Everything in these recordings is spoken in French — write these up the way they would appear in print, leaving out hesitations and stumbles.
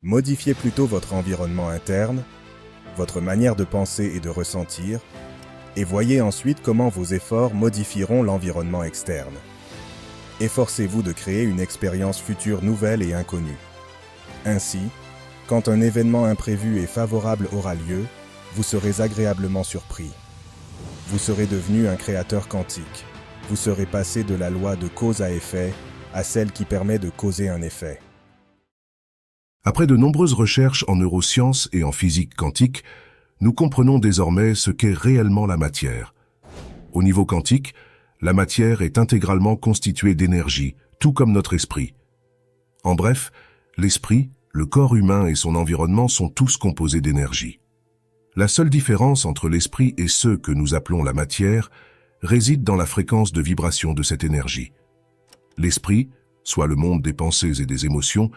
Modifiez plutôt votre environnement interne, votre manière de penser et de ressentir, et voyez ensuite comment vos efforts modifieront l'environnement externe. Efforcez-vous de créer une expérience future nouvelle et inconnue. Ainsi, quand un événement imprévu et favorable aura lieu, vous serez agréablement surpris. Vous serez devenu un créateur quantique. Vous serez passé de la loi de cause à effet à celle qui permet de causer un effet. Après de nombreuses recherches en neurosciences et en physique quantique, nous comprenons désormais ce qu'est réellement la matière. Au niveau quantique, la matière est intégralement constituée d'énergie, tout comme notre esprit. En bref, l'esprit, le corps humain et son environnement sont tous composés d'énergie. La seule différence entre l'esprit et ce que nous appelons la matière réside dans la fréquence de vibration de cette énergie. L'esprit, soit le monde des pensées et des émotions,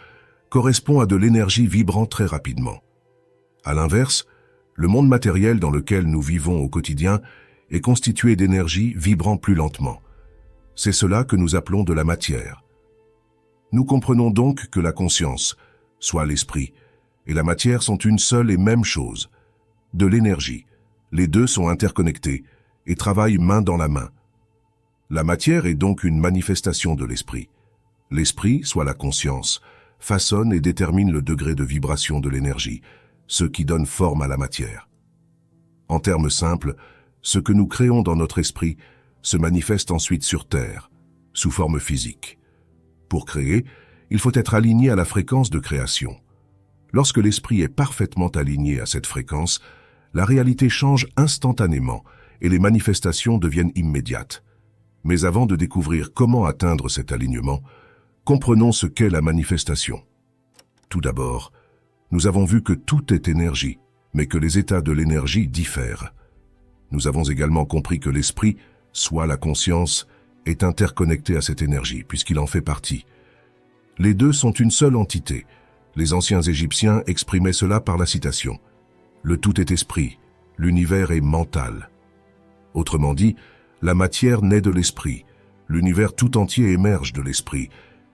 correspond à de l'énergie vibrant très rapidement. À l'inverse, le monde matériel dans lequel nous vivons au quotidien est constitué d'énergie vibrant plus lentement. C'est cela que nous appelons de la matière. Nous comprenons donc que la conscience, soit l'esprit, et la matière sont une seule et même chose, de l'énergie. Les deux sont interconnectés et travaillent main dans la main. La matière est donc une manifestation de l'esprit. L'esprit, soit la conscience, façonne et détermine le degré de vibration de l'énergie, ce qui donne forme à la matière. En termes simples, ce que nous créons dans notre esprit se manifeste ensuite sur Terre, sous forme physique. Pour créer, il faut être aligné à la fréquence de création. Lorsque l'esprit est parfaitement aligné à cette fréquence, la réalité change instantanément et les manifestations deviennent immédiates. Mais avant de découvrir comment atteindre cet alignement, comprenons ce qu'est la manifestation. Tout d'abord, nous avons vu que tout est énergie, mais que les états de l'énergie diffèrent. Nous avons également compris que l'esprit, soit la conscience, est interconnecté à cette énergie, puisqu'il en fait partie. Les deux sont une seule entité. Les anciens Égyptiens exprimaient cela par la citation. Le tout est esprit, l'univers est mental. Autrement dit, la matière naît de l'esprit, l'univers tout entier émerge de l'esprit,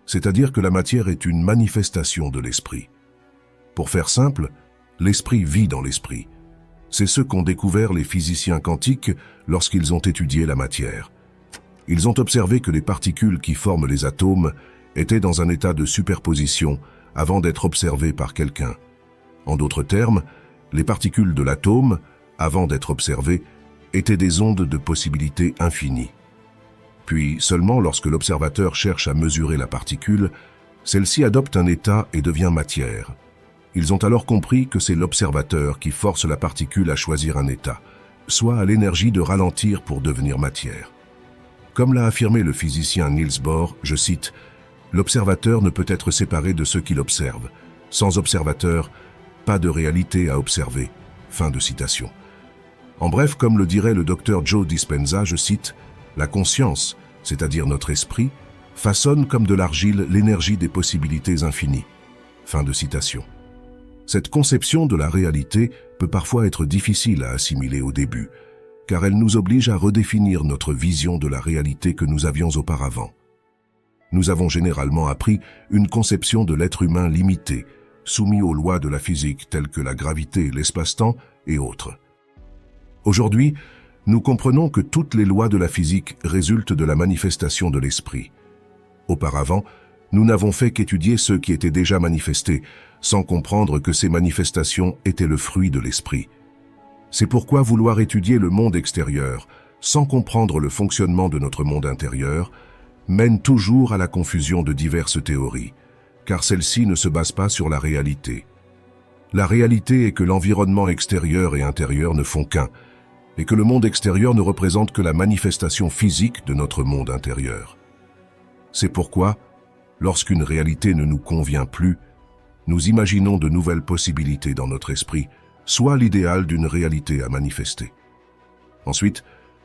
c'est-à-dire que la matière est une manifestation de l'esprit. Pour faire simple, l'esprit vit dans l'esprit. C'est ce qu'ont découvert les physiciens quantiques lorsqu'ils ont étudié la matière. Ils ont observé que les particules qui forment les atomes étaient dans un état de superposition avant d'être observées par quelqu'un. En d'autres termes, les particules de l'atome, avant d'être observées, étaient des ondes de possibilités infinies. Puis, seulement lorsque l'observateur cherche à mesurer la particule, celle-ci adopte un état et devient matière. Ils ont alors compris que c'est l'observateur qui force la particule à choisir un état, soit à l'énergie de ralentir pour devenir matière. Comme l'a affirmé le physicien Niels Bohr, je cite, « L'observateur ne peut être séparé de ceux qui l'observent. Sans observateur, pas de réalité à observer. » Fin de citation. En bref, comme le dirait le docteur Joe Dispenza, je cite, « La conscience, c'est-à-dire notre esprit, façonne comme de l'argile l'énergie des possibilités infinies. » Fin de citation. Cette conception de la réalité peut parfois être difficile à assimiler au début, car elle nous oblige à redéfinir notre vision de la réalité que nous avions auparavant. Nous avons généralement appris une conception de l'être humain limitée, soumis aux lois de la physique telles que la gravité, l'espace-temps et autres. Aujourd'hui, nous comprenons que toutes les lois de la physique résultent de la manifestation de l'esprit. Auparavant, nous n'avons fait qu'étudier ceux qui étaient déjà manifestés, sans comprendre que ces manifestations étaient le fruit de l'esprit. C'est pourquoi vouloir étudier le monde extérieur, sans comprendre le fonctionnement de notre monde intérieur, mène toujours à la confusion de diverses théories, car celles-ci ne se basent pas sur la réalité. La réalité est que l'environnement extérieur et intérieur ne font qu'un, et que le monde extérieur ne représente que la manifestation physique de notre monde intérieur. C'est pourquoi, lorsqu'une réalité ne nous convient plus, nous imaginons de nouvelles possibilités dans notre esprit, soit l'idéal d'une réalité à manifester. Ensuite,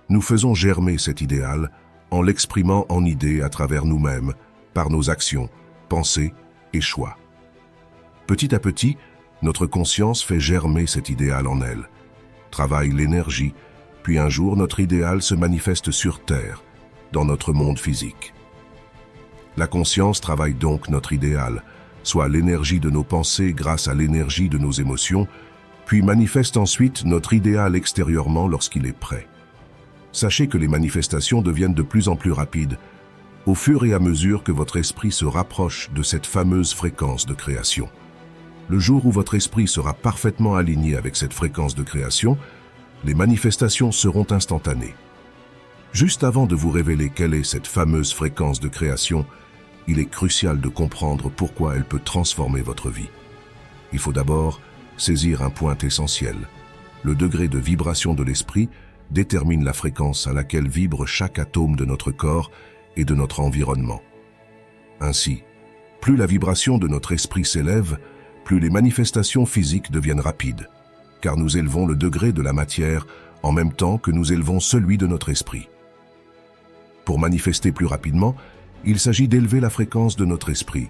nous faisons germer cet idéal en l'exprimant en idées à travers nous-mêmes, par nos actions, pensées et choix. Petit à petit, notre conscience fait germer cet idéal en elle, travaille l'énergie, puis un jour notre idéal se manifeste sur Terre, dans notre monde physique. La conscience travaille donc notre idéal, soit l'énergie de nos pensées grâce à l'énergie de nos émotions, puis manifeste ensuite notre idéal extérieurement lorsqu'il est prêt. Sachez que les manifestations deviennent de plus en plus rapides au fur et à mesure que votre esprit se rapproche de cette fameuse fréquence de création. Le jour où votre esprit sera parfaitement aligné avec cette fréquence de création, les manifestations seront instantanées. Juste avant de vous révéler quelle est cette fameuse fréquence de création, il est crucial de comprendre pourquoi elle peut transformer votre vie. Il faut d'abord saisir un point essentiel. Le degré de vibration de l'esprit détermine la fréquence à laquelle vibre chaque atome de notre corps et de notre environnement. Ainsi, plus la vibration de notre esprit s'élève, plus les manifestations physiques deviennent rapides, car nous élevons le degré de la matière en même temps que nous élevons celui de notre esprit. Pour manifester plus rapidement, il s'agit d'élever la fréquence de notre esprit,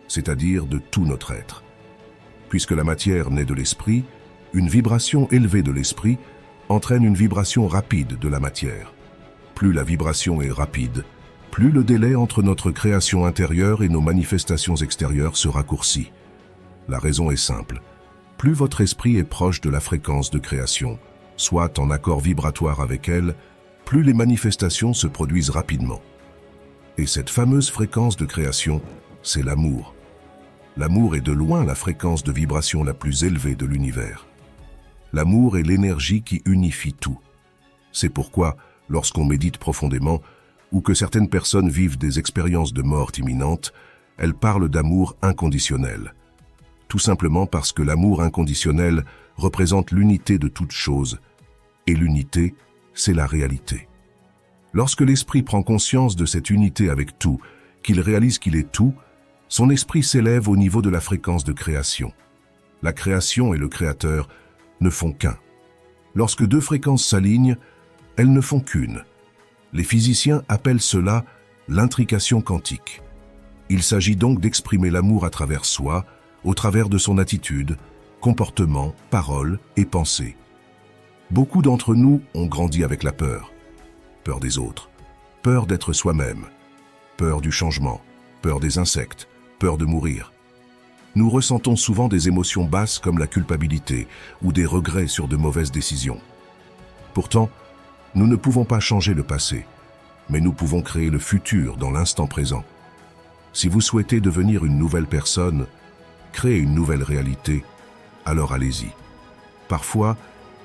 c'est-à-dire de tout notre être. Puisque la matière naît de l'esprit, une vibration élevée de l'esprit entraîne une vibration rapide de la matière. Plus la vibration est rapide, plus le délai entre notre création intérieure et nos manifestations extérieures se raccourcit. La raison est simple. Plus votre esprit est proche de la fréquence de création, soit en accord vibratoire avec elle, plus les manifestations se produisent rapidement. Et cette fameuse fréquence de création, c'est l'amour. L'amour est de loin la fréquence de vibration la plus élevée de l'univers. L'amour est l'énergie qui unifie tout. C'est pourquoi, lorsqu'on médite profondément, ou que certaines personnes vivent des expériences de mort imminente, elles parlent d'amour inconditionnel. Tout simplement parce que l'amour inconditionnel représente l'unité de toute chose, et l'unité, c'est la réalité. Lorsque l'esprit prend conscience de cette unité avec tout, qu'il réalise qu'il est tout, son esprit s'élève au niveau de la fréquence de création. La création et le créateur ne font qu'un. Lorsque deux fréquences s'alignent, elles ne font qu'une. Les physiciens appellent cela l'intrication quantique. Il s'agit donc d'exprimer l'amour à travers soi, au travers de son attitude, comportement, parole et pensée. Beaucoup d'entre nous ont grandi avec la peur. Peur des autres, peur d'être soi-même, peur du changement, peur des insectes, peur de mourir. Nous ressentons souvent des émotions basses comme la culpabilité ou des regrets sur de mauvaises décisions. Pourtant, nous ne pouvons pas changer le passé, mais nous pouvons créer le futur dans l'instant présent. Si vous souhaitez devenir une nouvelle personne, créer une nouvelle réalité, alors allez-y. Parfois,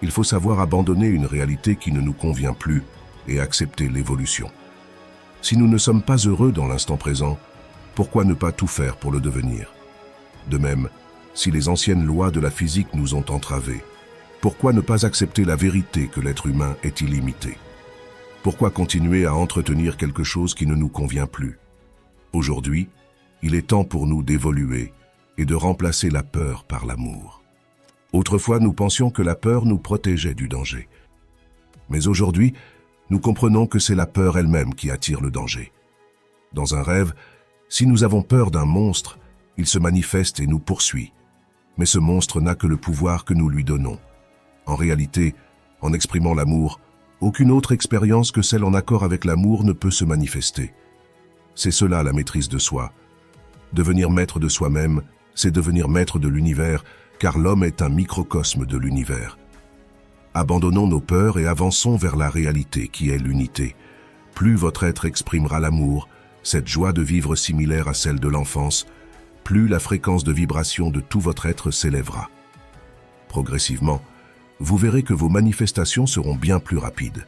il faut savoir abandonner une réalité qui ne nous convient plus et accepter l'évolution. Si nous ne sommes pas heureux dans l'instant présent, pourquoi ne pas tout faire pour le devenir? De même, si les anciennes lois de la physique nous ont entravés, pourquoi ne pas accepter la vérité que l'être humain est illimité? Pourquoi continuer à entretenir quelque chose qui ne nous convient plus? Aujourd'hui, il est temps pour nous d'évoluer et de remplacer la peur par l'amour. Autrefois, nous pensions que la peur nous protégeait du danger. Mais aujourd'hui, nous comprenons que c'est la peur elle-même qui attire le danger. Dans un rêve, si nous avons peur d'un monstre, il se manifeste et nous poursuit. Mais ce monstre n'a que le pouvoir que nous lui donnons. En réalité, en exprimant l'amour, aucune autre expérience que celle en accord avec l'amour ne peut se manifester. C'est cela la maîtrise de soi. Devenir maître de soi-même, c'est devenir maître de l'univers, car l'homme est un microcosme de l'univers. Abandonnons nos peurs et avançons vers la réalité qui est l'unité. Plus votre être exprimera l'amour, cette joie de vivre similaire à celle de l'enfance, plus la fréquence de vibration de tout votre être s'élèvera. Progressivement, vous verrez que vos manifestations seront bien plus rapides.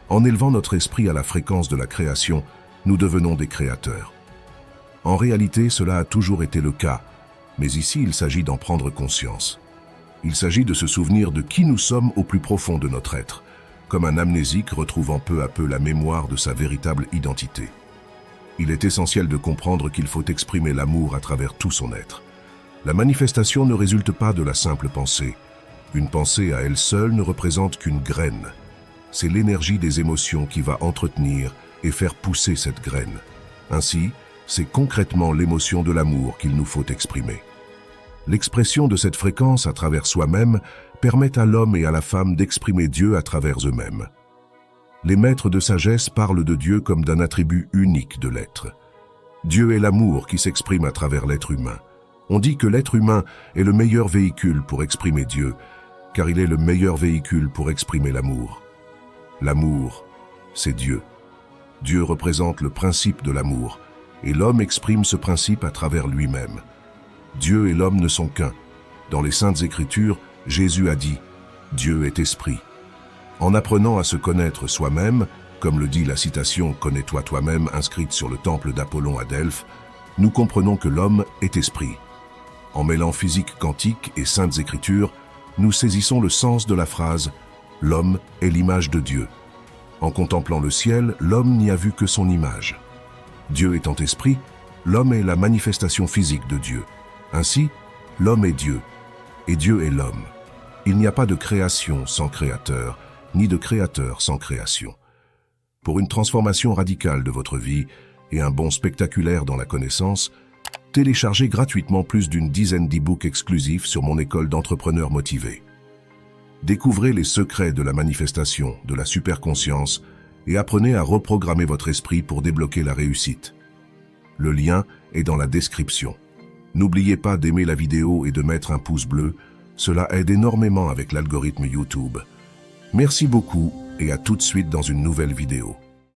En élevant notre esprit à la fréquence de la création, nous devenons des créateurs. En réalité, cela a toujours été le cas, mais ici il s'agit d'en prendre conscience. Il s'agit de se souvenir de qui nous sommes au plus profond de notre être, comme un amnésique retrouvant peu à peu la mémoire de sa véritable identité. Il est essentiel de comprendre qu'il faut exprimer l'amour à travers tout son être. La manifestation ne résulte pas de la simple pensée. Une pensée à elle seule ne représente qu'une graine. C'est l'énergie des émotions qui va entretenir et faire pousser cette graine. Ainsi, c'est concrètement l'émotion de l'amour qu'il nous faut exprimer. L'expression de cette fréquence à travers soi-même permet à l'homme et à la femme d'exprimer Dieu à travers eux-mêmes. Les maîtres de sagesse parlent de Dieu comme d'un attribut unique de l'être. Dieu est l'amour qui s'exprime à travers l'être humain. On dit que l'être humain est le meilleur véhicule pour exprimer Dieu, car il est le meilleur véhicule pour exprimer l'amour. L'amour, c'est Dieu. Dieu représente le principe de l'amour, et l'homme exprime ce principe à travers lui-même. Dieu et l'homme ne sont qu'un. Dans les Saintes Écritures, Jésus a dit « Dieu est esprit ». En apprenant à se connaître soi-même, comme le dit la citation « Connais-toi toi-même » inscrite sur le temple d'Apollon à Delphes, nous comprenons que l'homme est esprit. En mêlant physique quantique et Saintes Écritures, nous saisissons le sens de la phrase « L'homme est l'image de Dieu ». En contemplant le ciel, l'homme n'y a vu que son image. Dieu étant esprit, l'homme est la manifestation physique de Dieu. Ainsi, l'homme est Dieu, et Dieu est l'homme. Il n'y a pas de création sans créateur, ni de créateur sans création. Pour une transformation radicale de votre vie et un bond spectaculaire dans la connaissance, téléchargez gratuitement plus d'une dizaine d'e-books exclusifs sur mon école d'entrepreneurs motivés. Découvrez les secrets de la manifestation, de la superconscience et apprenez à reprogrammer votre esprit pour débloquer la réussite. Le lien est dans la description. N'oubliez pas d'aimer la vidéo et de mettre un pouce bleu, cela aide énormément avec l'algorithme YouTube. Merci beaucoup et à tout de suite dans une nouvelle vidéo.